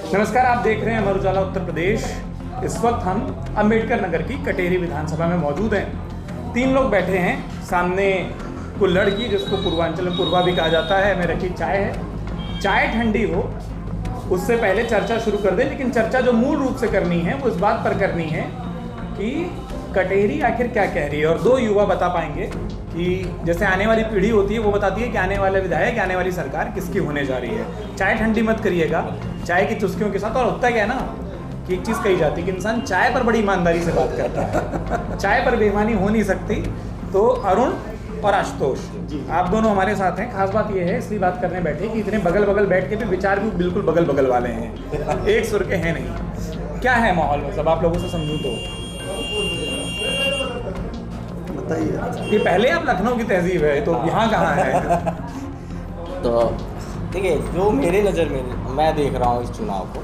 नमस्कार, आप देख रहे हैं अमर उजाला उत्तर प्रदेश। इस वक्त हम अंबेडकर नगर की कटेरी विधानसभा में मौजूद हैं। 3 लोग बैठे हैं। सामने कुल्हड़ की, जिसको पूर्वांचल में पूर्वा भी कहा जाता है, में रखी चाय है। चाय ठंडी हो उससे पहले चर्चा शुरू कर दें, लेकिन चर्चा जो मूल रूप से करनी है वो इस बात पर करनी है कि कटेरी आखिर क्या कह रही है। और 2 युवा बता पाएंगे कि जैसे आने वाली पीढ़ी होती है वो बताती है कि आने वाले विधायक, आने वाली सरकार किसकी होने जा रही है। चाय ठंडी मत करिएगा, चाय की चुस्कियों के साथ। और होता क्या है ना कि एक चीज़ कही जाती है कि इंसान चाय पर बड़ी ईमानदारी से बात करता है, चाय पर बेईमानी हो नहीं सकती। तो अरुण और आशुतोष, आप दोनों हमारे साथ हैं। खास बात यह है, इसलिए बात करने बैठे कि इतने बगल बगल बैठ के भी विचार भी बिल्कुल बगल बगल वाले हैं, एक सुर के हैं नहीं। क्या है माहौल में, सब आप लोगों से समझूं तो बताइए। ये पहले आप लखनऊ की तहजीब है, तो यहाँ कहाँ है? तो देखिए, जो मेरे नज़र में मैं देख रहा हूँ इस चुनाव को,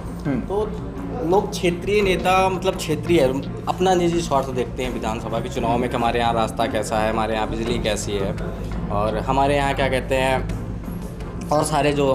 तो लोग क्षेत्रीय नेता, मतलब क्षेत्रीय अपना निजी स्वार्थ देखते हैं विधानसभा के चुनाव में कि हमारे यहाँ रास्ता कैसा है, हमारे यहाँ बिजली कैसी है, और हमारे यहाँ क्या कहते हैं, और सारे जो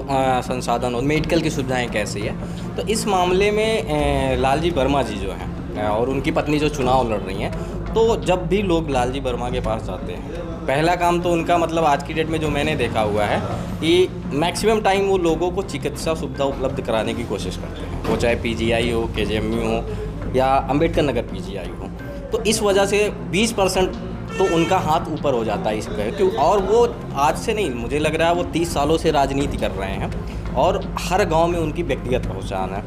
संसाधन और मेडिकल की सुविधाएं कैसी है। तो इस मामले में लालजी वर्मा जी जो हैं और उनकी पत्नी जो चुनाव लड़ रही हैं, तो जब भी लोग लालजी वर्मा के पास जाते हैं, पहला काम तो उनका, मतलब आज की डेट में जो मैंने देखा हुआ है कि मैक्सिमम टाइम वो लोगों को चिकित्सा सुविधा उपलब्ध कराने की कोशिश करते हैं, वो चाहे पीजीआई हो, केजीएमयू हो या अंबेडकर नगर पीजीआई हो। तो इस वजह से 20% तो उनका हाथ ऊपर हो जाता है इस पर, क्यों। और वो आज से नहीं, मुझे लग रहा है वो 30 सालों से राजनीति कर रहे हैं और हर गाँव में उनकी व्यक्तिगत पहचान है।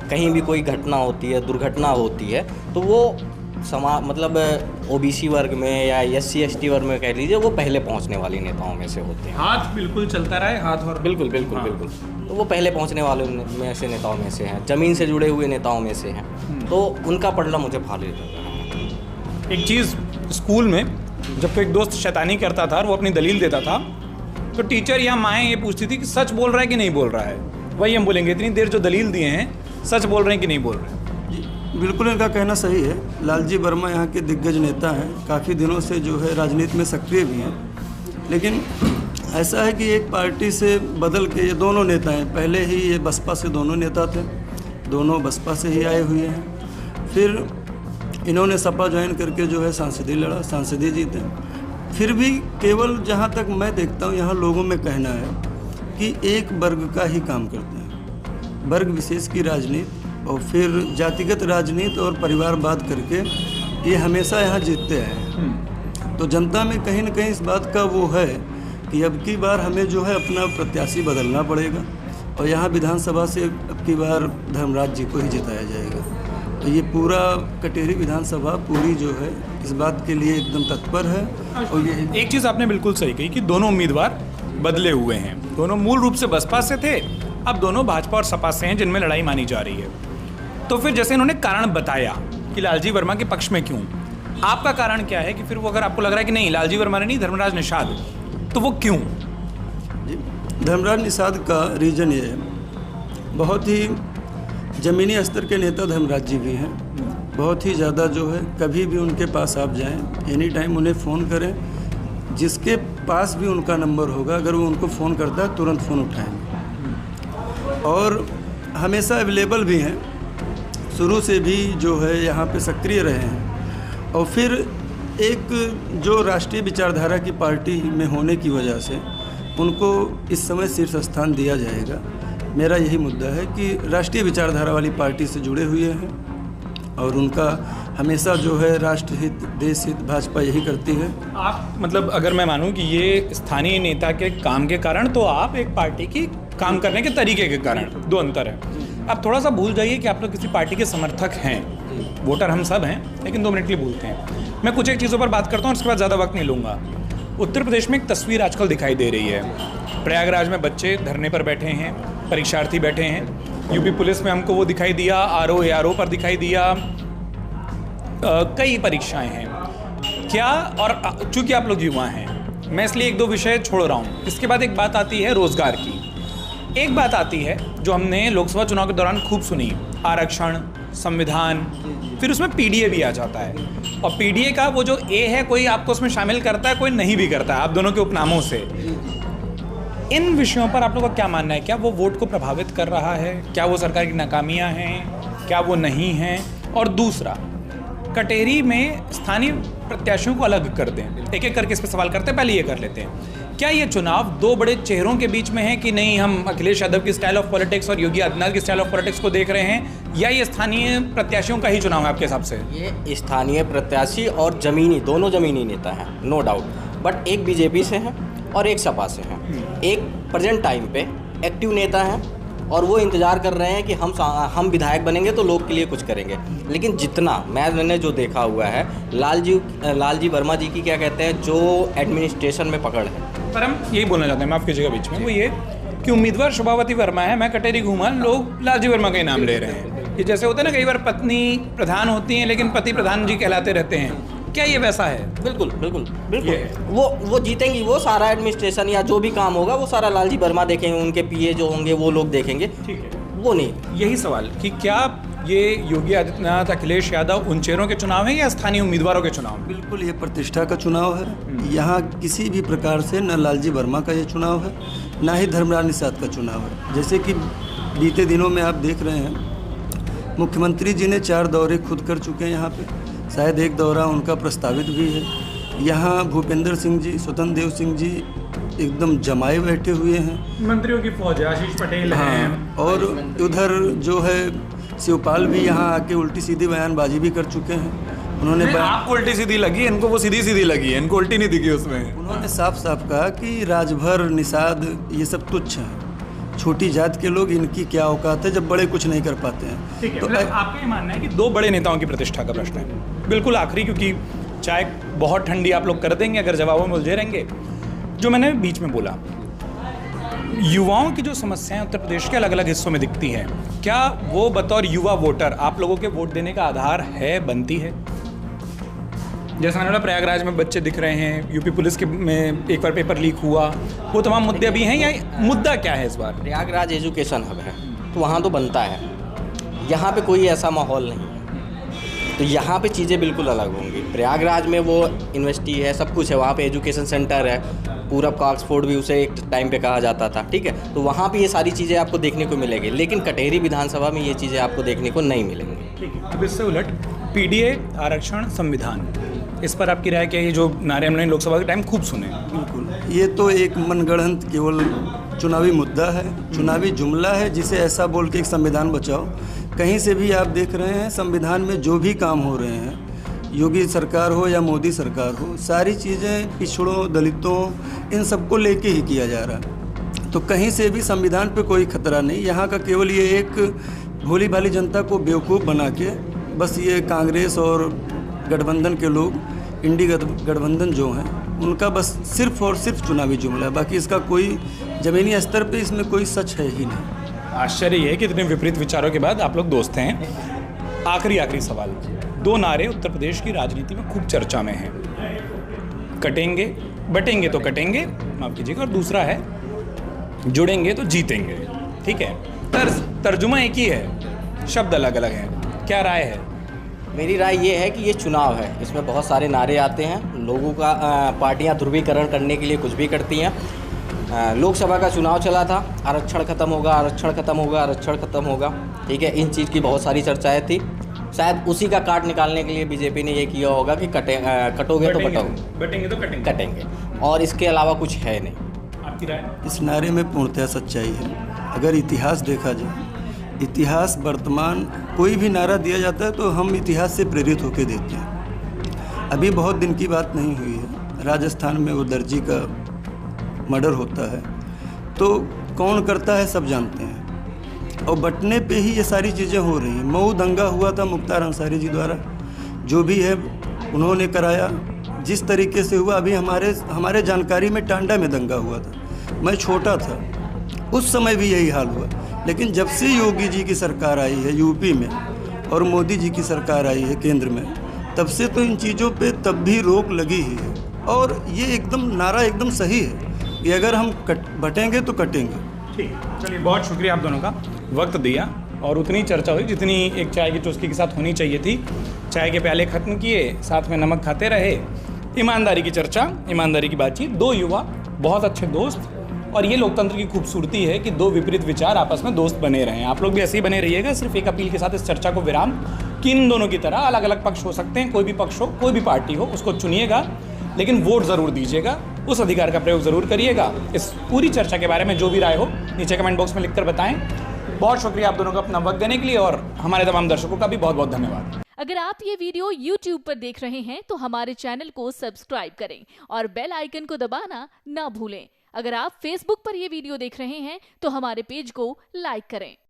कहीं भी कोई घटना होती है, दुर्घटना होती है, तो वो मतलब ओबीसी वर्ग में या एससी एसटी वर्ग में कह लीजिए, वो पहले पहुंचने वाले नेताओं में से होते हैं। हाथ बिल्कुल चलता रहा है, हाथ और बिल्कुल बिल्कुल हाँ। बिल्कुल। तो वो पहले पहुंचने वाले में से नेताओं में से हैं, ज़मीन से जुड़े हुए नेताओं में से हैं। तो उनका पलड़ा मुझे भारी लग रहा है। एक चीज़, स्कूल में जब कोई एक दोस्त शैतानी करता था और वो अपनी दलील देता था, तो टीचर या माएँ ये पूछती थी कि सच बोल रहा है कि नहीं बोल रहा है। वही हम बोलेंगे, इतनी देर जो दलील दिए हैं, सच बोल रहे हैं कि नहीं बोल रहे हैं। बिल्कुल, इनका कहना सही है। लालजी वर्मा यहाँ के दिग्गज नेता हैं, काफ़ी दिनों से जो है राजनीति में सक्रिय भी हैं। लेकिन ऐसा है कि एक पार्टी से बदल के ये दोनों नेता हैं। पहले ही ये बसपा से दोनों नेता थे, दोनों बसपा से ही आए हुए हैं। फिर इन्होंने सपा ज्वाइन करके जो है सांसदी लड़ा, सांसदी जीते। फिर भी केवल जहाँ तक मैं देखता हूँ, यहाँ लोगों में कहना है कि एक वर्ग का ही काम करते हैं, वर्ग विशेष की राजनीति और फिर जातिगत राजनीति और परिवारवाद करके ये हमेशा यहाँ जीतते हैं। तो जनता में कहीं न कहीं इस बात का वो है कि अब की बार हमें जो है अपना प्रत्याशी बदलना पड़ेगा और यहाँ विधानसभा से अब की बार धर्मराज जी को ही जिताया जाएगा। तो ये पूरा कटेरी विधानसभा पूरी जो है इस बात के लिए एकदम तत्पर है। और ये एक चीज़ आपने बिल्कुल सही कही कि दोनों उम्मीदवार बदले हुए हैं। दोनों मूल रूप से बसपा से थे, अब दोनों भाजपा और सपा से हैं, जिनमें लड़ाई मानी जा रही है। तो फिर जैसे इन्होंने कारण बताया कि लालजी वर्मा के पक्ष में क्यों, आपका कारण क्या है कि फिर वो, अगर आपको लग रहा है कि नहीं लालजी वर्मा ने नहीं, धर्मराज निषाद, तो वो क्यों? धर्मराज निषाद का रीज़न ये है, बहुत ही ज़मीनी स्तर के नेता धर्मराज जी भी हैं। बहुत ही ज़्यादा जो है, कभी भी उनके पास आप जाएं, एनी टाइम उन्हें फ़ोन करें, जिसके पास भी उनका नंबर होगा, अगर वो उनको फ़ोन करता है तुरंत फ़ोन उठाएंगे और हमेशा अवेलेबल भी हैं। शुरू से भी जो है यहाँ पे सक्रिय रहे हैं। और फिर एक जो राष्ट्रीय विचारधारा की पार्टी में होने की वजह से उनको इस समय शीर्ष स्थान दिया जाएगा। मेरा यही मुद्दा है कि राष्ट्रीय विचारधारा वाली पार्टी से जुड़े हुए हैं और उनका हमेशा जो है राष्ट्रहित, देश हित भाजपा यही करती है। आप, मतलब अगर मैं मानूं कि ये स्थानीय नेता के काम के कारण, तो आप एक पार्टी की काम करने के तरीके के कारण, 2 अंतर है। आप थोड़ा सा भूल जाइए कि आप लोग किसी पार्टी के समर्थक हैं। वोटर हम सब हैं, लेकिन 2 मिनट के लिए भूलते हैं। मैं कुछ एक चीज़ों पर बात करता हूँ, उसके बाद ज़्यादा वक्त नहीं लूँगा। उत्तर प्रदेश में एक तस्वीर आजकल दिखाई दे रही है। प्रयागराज में बच्चे धरने पर बैठे हैं, परीक्षार्थी बैठे हैं। यूपी पुलिस में हमको वो दिखाई दिया, आरओ एआरओ पर दिखाई दिया। कई परीक्षाएं हैं क्या, और चूँकि आप लोग युवा हैं, मैं इसलिए 1-2 विषय छोड़ रहा हूँ। इसके बाद एक बात आती है रोज़गार की। एक बात आती है जो हमने लोकसभा चुनाव के दौरान खूब सुनी, आरक्षण, संविधान, फिर उसमें पीडीए भी आ जाता है। और पीडीए का वो जो ए है, कोई आपको उसमें शामिल करता है, कोई नहीं भी करता है, आप दोनों के उपनामों से। इन विषयों पर आप लोगों का क्या मानना है? क्या वो वोट को प्रभावित कर रहा है? क्या वो सरकार की नाकामियां हैं? क्या वो नहीं हैं? और दूसरा, कटेरी में स्थानीय प्रत्याशियों को अलग कर दें, एक एक करके इस पर सवाल करते हैं, पहले ये कर लेते हैं। क्या ये चुनाव दो बड़े चेहरों के बीच में है कि नहीं, हम अखिलेश यादव की स्टाइल ऑफ पॉलिटिक्स और योगी आदित्यनाथ की स्टाइल ऑफ पॉलिटिक्स को देख रहे हैं, या ये स्थानीय प्रत्याशियों का ही चुनाव है आपके हिसाब से? ये स्थानीय प्रत्याशी और जमीनी, दोनों जमीनी नेता हैं, नो डाउट। बट एक बीजेपी से हैं और एक सपा से हैं। एक प्रेजेंट टाइम पे एक्टिव नेता हैं और वो इंतज़ार कर रहे हैं कि हम विधायक बनेंगे तो लोग के लिए कुछ करेंगे। लेकिन जितना मैंने जो देखा हुआ है, लालजी वर्मा जी की क्या कहते हैं, जो एडमिनिस्ट्रेशन में पकड़ है। पर हम यही बोलना चाहते हैं, मैं आपकी जगह बीच में, वो ये कि उम्मीदवार शोभावती वर्मा है, मैं कटेरी घूमा, लोग लालजी वर्मा का ही नाम ले रहे हैं। ये जैसे होता है ना, कई बार पत्नी प्रधान होती हैं लेकिन पति प्रधान जी कहलाते रहते हैं, क्या ये वैसा है? बिल्कुल बिल्कुल बिल्कुल। वो जीतेंगी, वो सारा एडमिनिस्ट्रेशन या जो भी काम होगा वो सारा लालजी वर्मा देखेंगे, उनके पीए जो होंगे वो लोग देखेंगे। ठीक है, वो नहीं। यही सवाल कि क्या ये योगी आदित्यनाथ, अखिलेश यादव उन चेहरों के चुनाव हैं या स्थानीय उम्मीदवारों के चुनाव? बिल्कुल, ये प्रतिष्ठा का चुनाव है। यहाँ किसी भी प्रकार से न लालजी वर्मा का ये चुनाव है, ना ही धर्मराज निषाद का चुनाव है। जैसे कि बीते दिनों में आप देख रहे हैं, मुख्यमंत्री जी ने 4 दौरे खुद कर चुके हैं यहाँ पे, शायद एक दौरा उनका प्रस्तावित भी है। यहाँ भूपेंद्र सिंह जी, स्वतंत्र देव सिंह जी एकदम जमाए बैठे हुए हैं। मंत्रियों की फौज है, आशीष पटेल हैं, और उधर जो है शिवपाल भी यहाँ आके उल्टी सीधी बयानबाजी भी कर चुके हैं। उन्होंने आपको उल्टी सीधी लगी, इनको वो सीधी सीधी लगी है, इनको उल्टी नहीं दिखी उसमें। उन्होंने साफ साफ कहा कि राजभर, निषाद ये सब तुच्छ हैं, छोटी जात के लोग, इनकी क्या औकात है जब बड़े कुछ नहीं कर पाते हैं। ठीक है, तो आपका ये मानना है कि दो बड़े नेताओं की प्रतिष्ठा का प्रश्न है। बिल्कुल आखिरी, क्योंकि चाय बहुत ठंडी आप लोग कर देंगे अगर जवाबों में उलझे रहेंगे। जो मैंने बीच में बोला, युवाओं की जो समस्याएं उत्तर प्रदेश के अलग अलग हिस्सों में दिखती हैं, क्या वो बतौर युवा वोटर आप लोगों के वोट देने का आधार है, बनती है? जैसा मैंने बोला, प्रयागराज में बच्चे दिख रहे हैं, यूपी पुलिस के में एक बार पेपर लीक हुआ, वो तमाम मुद्दे अभी हैं, या मुद्दा क्या है इस बार? प्रयागराज एजुकेशन हब है तो वहाँ तो बनता है, यहाँ पे कोई ऐसा माहौल नहीं है, तो यहाँ पे चीज़ें बिल्कुल अलग होंगी। प्रयागराज में वो यूनिवर्सिटी है, सब कुछ है, वहाँ पे एजुकेशन सेंटर है, पूरब का ऑक्सफोर्ड भी उसे एक टाइम पे कहा जाता था, ठीक है, तो वहाँ पे ये सारी चीज़ें आपको देखने को मिलेगी। लेकिन कटेरी विधानसभा में ये चीज़ें आपको देखने को नहीं मिलेंगी। ठीक है, अब इससे उलट पीडीए, आरक्षण, संविधान, इस पर आपकी राय क्या है? ये जो नारे हमने लोकसभा के टाइम खूब सुने। बिल्कुल, ये तो एक मनगढ़ंत केवल चुनावी मुद्दा है, चुनावी जुमला है, जिसे ऐसा बोल के एक संविधान बचाओ। कहीं से भी आप देख रहे हैं संविधान में जो भी काम हो रहे हैं, योगी सरकार हो या मोदी सरकार हो, सारी चीज़ें पिछड़ों, दलितों, इन सबको लेके ही किया जा रहा है। तो कहीं से भी संविधान पे कोई खतरा नहीं। यहाँ का केवल ये एक भोली भाली जनता को बेवकूफ़ बना के बस ये कांग्रेस और गठबंधन के लोग, इंडी गठबंधन जो हैं, उनका बस सिर्फ और सिर्फ चुनावी जुमला है। बाकी इसका कोई ज़मीनी स्तर पे इसमें कोई सच है ही नहीं। आश्चर्य ये है कि इतने विपरीत विचारों के बाद आप लोग दोस्त हैं। आखिरी सवाल, 2 नारे उत्तर प्रदेश की राजनीति में खूब चर्चा में हैं, कटेंगे, बटेंगे तो कटेंगे, माफ कीजिएगा, और दूसरा है जुड़ेंगे तो जीतेंगे। ठीक है, तर्जुमा एक ही है, शब्द अलग अलग हैं, क्या राय है? मेरी राय ये है कि ये चुनाव है, इसमें बहुत सारे नारे आते हैं, लोगों का पार्टियां ध्रुवीकरण करने के लिए कुछ भी करती हैं। लोकसभा का चुनाव चला था, आरक्षण खत्म होगा, आरक्षण खत्म होगा, आरक्षण खत्म होगा, ठीक है, इन चीज़ की बहुत सारी चर्चाएं थी। शायद उसी का काट निकालने के लिए बीजेपी ने ये किया होगा कि कटोगे तो बटेंगे तो कटेंगे, और इसके अलावा कुछ है नहीं। आपकी राय? इस नारे में पूर्णतः सच्चाई है। अगर इतिहास देखा जाए, इतिहास, वर्तमान, कोई भी नारा दिया जाता है तो हम इतिहास से प्रेरित होकर देते हैं। अभी बहुत दिन की बात नहीं हुई है, राजस्थान में वो दर्जी का मर्डर होता है, तो कौन करता है सब जानते हैं, और बटने पे ही ये सारी चीज़ें हो रही हैं। मऊ दंगा हुआ था मुख्तार अंसारी जी द्वारा, जो भी है उन्होंने कराया, जिस तरीके से हुआ। अभी हमारे जानकारी में टांडा में दंगा हुआ था, मैं छोटा था, उस समय भी यही हाल हुआ। लेकिन जब से योगी जी की सरकार आई है यूपी में और मोदी जी की सरकार आई है केंद्र में, तब से तो इन चीज़ों पे तब भी रोक लगी ही है। और ये एकदम नारा एकदम सही है कि अगर हम बटेंगे तो कटेंगे। ठीक, चलिए, बहुत शुक्रिया आप दोनों का, वक्त दिया, और उतनी चर्चा हुई जितनी एक चाय की चुस्की के साथ होनी चाहिए थी। चाय के प्याले ख़त्म किए, साथ में नमक खाते रहे, ईमानदारी की चर्चा, ईमानदारी की बातचीत, 2 युवा बहुत अच्छे दोस्त, और ये लोकतंत्र की खूबसूरती है कि दो विपरीत विचार आपस में दोस्त बने रहें। आप लोग भी ऐसे ही बने रहिएगा। सिर्फ एक अपील के साथ इस चर्चा को विराम कि इन दोनों की तरह अलग अलग पक्ष हो सकते हैं, कोई भी पक्ष हो, कोई भी पार्टी हो, उसको चुनिएगा, लेकिन वोट ज़रूर दीजिएगा, उस अधिकार का प्रयोग ज़रूर करिएगा। इस पूरी चर्चा के बारे में जो भी राय हो नीचे कमेंट बॉक्स में लिखकर बताएं। बहुत शुक्रिया आप दोनों का अपना वक्त देने के लिए, और हमारे तमाम दर्शकों का भी बहुत बहुत धन्यवाद। अगर आप ये वीडियो YouTube पर देख रहे हैं तो हमारे चैनल को सब्सक्राइब करें और बेल आइकन को दबाना ना भूलें। अगर आप Facebook पर ये वीडियो देख रहे हैं तो हमारे पेज को लाइक करें।